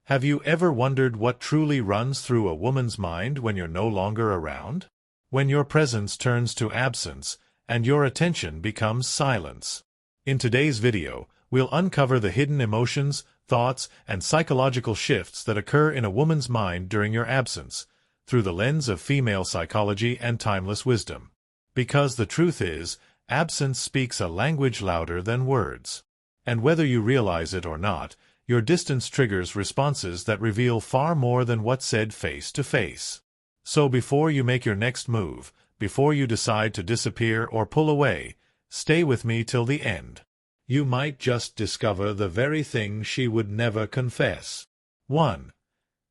Have you ever wondered what truly runs through a woman's mind when you're no longer around? When your presence turns to absence, and your attention becomes silence. In today's video, we'll uncover the hidden emotions, thoughts, and psychological shifts that occur in a woman's mind during your absence, through the lens of female psychology and timeless wisdom. Because the truth is, absence speaks a language louder than words. And whether you realize it or not, your distance triggers responses that reveal far more than what's said face to face. So before you make your next move, before you decide to disappear or pull away, stay with me till the end. You might just discover the very thing she would never confess. 1.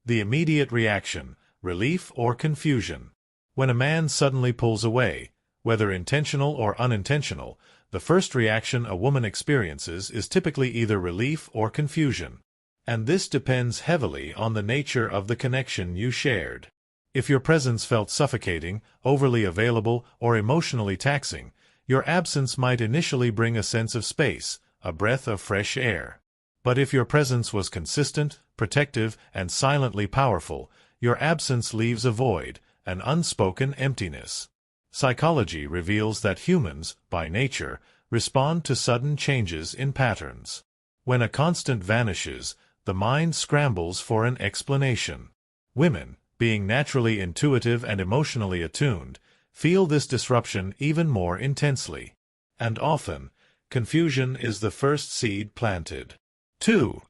The immediate reaction, relief or confusion. When a man suddenly pulls away, whether intentional or unintentional, the first reaction a woman experiences is typically either relief or confusion. And this depends heavily on the nature of the connection you shared. If your presence felt suffocating, overly available, or emotionally taxing, your absence might initially bring a sense of space, a breath of fresh air. But if your presence was consistent, protective, and silently powerful, your absence leaves a void, an unspoken emptiness. Psychology reveals that humans, by nature, respond to sudden changes in patterns. When a constant vanishes, the mind scrambles for an explanation. Women, being naturally intuitive and emotionally attuned, feel this disruption even more intensely. And often, confusion is the first seed planted. 2.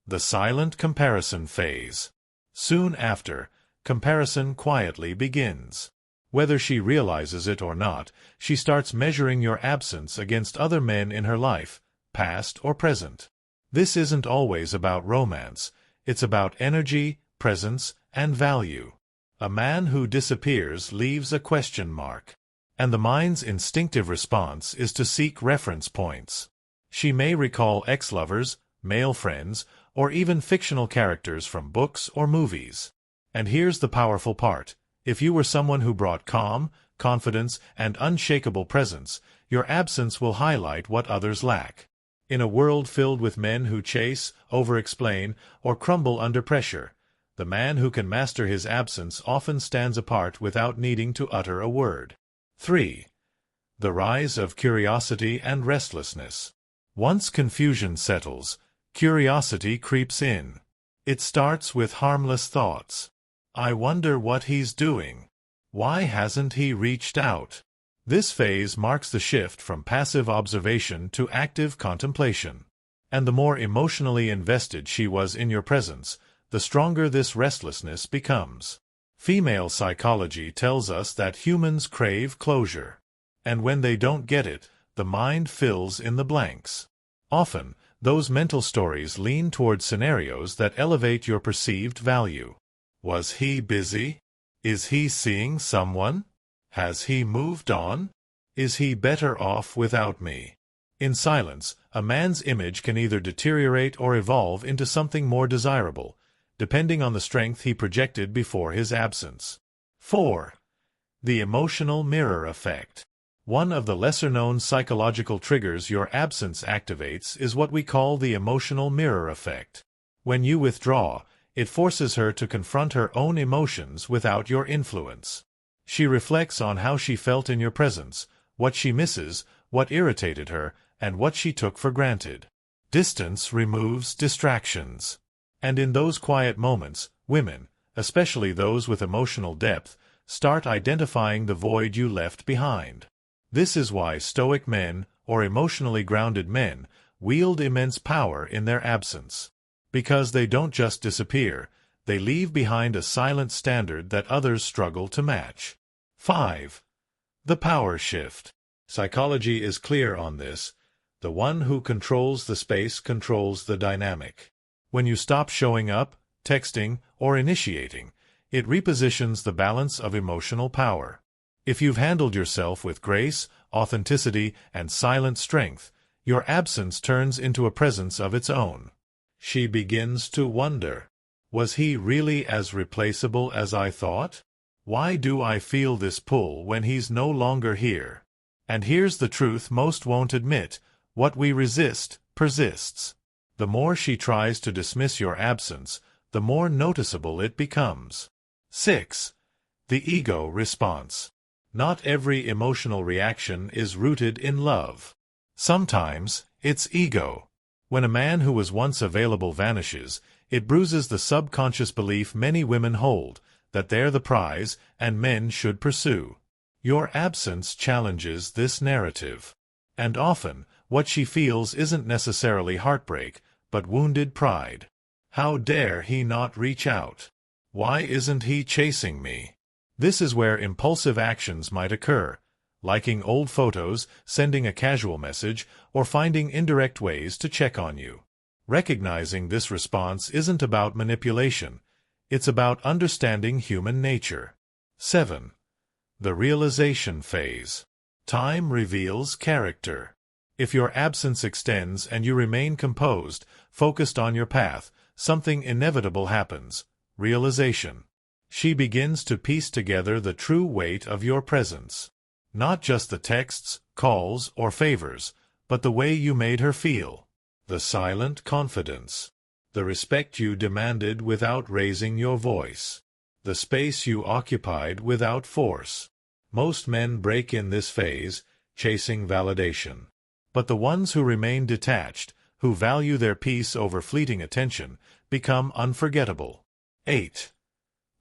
The silent comparison phase. Soon after, comparison quietly begins. Whether she realizes it or not, she starts measuring your absence against other men in her life, past or present. This isn't always about romance, it's about energy, presence, and value. A man who disappears leaves a question mark. And the mind's instinctive response is to seek reference points. She may recall ex-lovers, male friends, or even fictional characters from books or movies. And here's the powerful part. If you were someone who brought calm, confidence, and unshakable presence, your absence will highlight what others lack. In a world filled with men who chase, over-explain, or crumble under pressure, the man who can master his absence often stands apart without needing to utter a word. 3. The rise of curiosity and restlessness. Once confusion settles, curiosity creeps in. It starts with harmless thoughts. I wonder what he's doing. Why hasn't he reached out? This phase marks the shift from passive observation to active contemplation. And the more emotionally invested she was in your presence, the stronger this restlessness becomes. Female psychology tells us that humans crave closure. And when they don't get it, the mind fills in the blanks. Often, those mental stories lean toward scenarios that elevate your perceived value. Was he busy? Is he seeing someone? Has he moved on? Is he better off without me? In silence, a man's image can either deteriorate or evolve into something more desirable, depending on the strength he projected before his absence. 4. The emotional mirror effect. One of the lesser-known psychological triggers your absence activates is what we call the emotional mirror effect. When you withdraw, it forces her to confront her own emotions without your influence. She reflects on how she felt in your presence, what she misses, what irritated her, and what she took for granted. Distance removes distractions. And in those quiet moments, women, especially those with emotional depth, start identifying the void you left behind. This is why Stoic men, or emotionally grounded men, wield immense power in their absence. Because they don't just disappear, they leave behind a silent standard that others struggle to match. 5. The power shift. Psychology is clear on this. The one who controls the space controls the dynamic. When you stop showing up, texting, or initiating, it repositions the balance of emotional power. If you've handled yourself with grace, authenticity, and silent strength, your absence turns into a presence of its own. She begins to wonder, was he really as replaceable as I thought? Why do I feel this pull when he's no longer here? And here's the truth most won't admit, what we resist persists. The more she tries to dismiss your absence, the more noticeable it becomes. 6. The ego response. Not every emotional reaction is rooted in love. Sometimes, it's ego. When a man who was once available vanishes, it bruises the subconscious belief many women hold, that they're the prize and men should pursue. Your absence challenges this narrative. And often, what she feels isn't necessarily heartbreak, but wounded pride. How dare he not reach out? Why isn't he chasing me? This is where impulsive actions might occur, liking old photos, sending a casual message, or finding indirect ways to check on you. Recognizing this response isn't about manipulation, it's about understanding human nature. 7. The realization phase. Time reveals character. If your absence extends and you remain composed, focused on your path, something inevitable happens: realization. She begins to piece together the true weight of your presence. Not just the texts, calls, or favors, but the way you made her feel. The silent confidence. The respect you demanded without raising your voice. The space you occupied without force. Most men break in this phase, chasing validation. But the ones who remain detached, who value their peace over fleeting attention, become unforgettable. 8.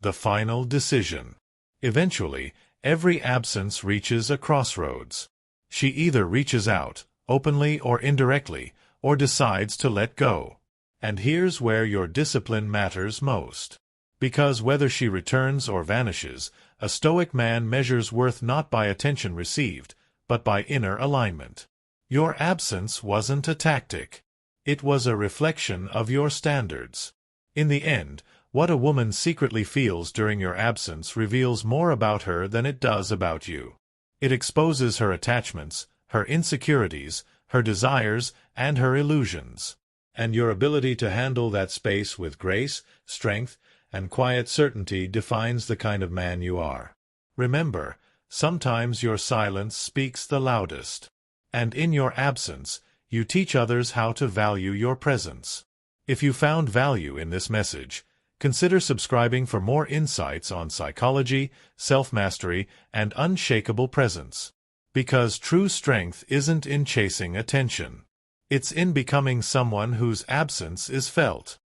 The final decision. Eventually, every absence reaches a crossroads. She either reaches out, openly or indirectly, or decides to let go. And here's where your discipline matters most. Because whether she returns or vanishes, a Stoic man measures worth not by attention received, but by inner alignment. Your absence wasn't a tactic. It was a reflection of your standards. In the end, what a woman secretly feels during your absence reveals more about her than it does about you. It exposes her attachments, her insecurities, her desires, and her illusions. And your ability to handle that space with grace, strength, and quiet certainty defines the kind of man you are. Remember, sometimes your silence speaks the loudest. And in your absence, you teach others how to value your presence. If you found value in this message, consider subscribing for more insights on psychology, self-mastery, and unshakable presence. Because true strength isn't in chasing attention. It's in becoming someone whose absence is felt.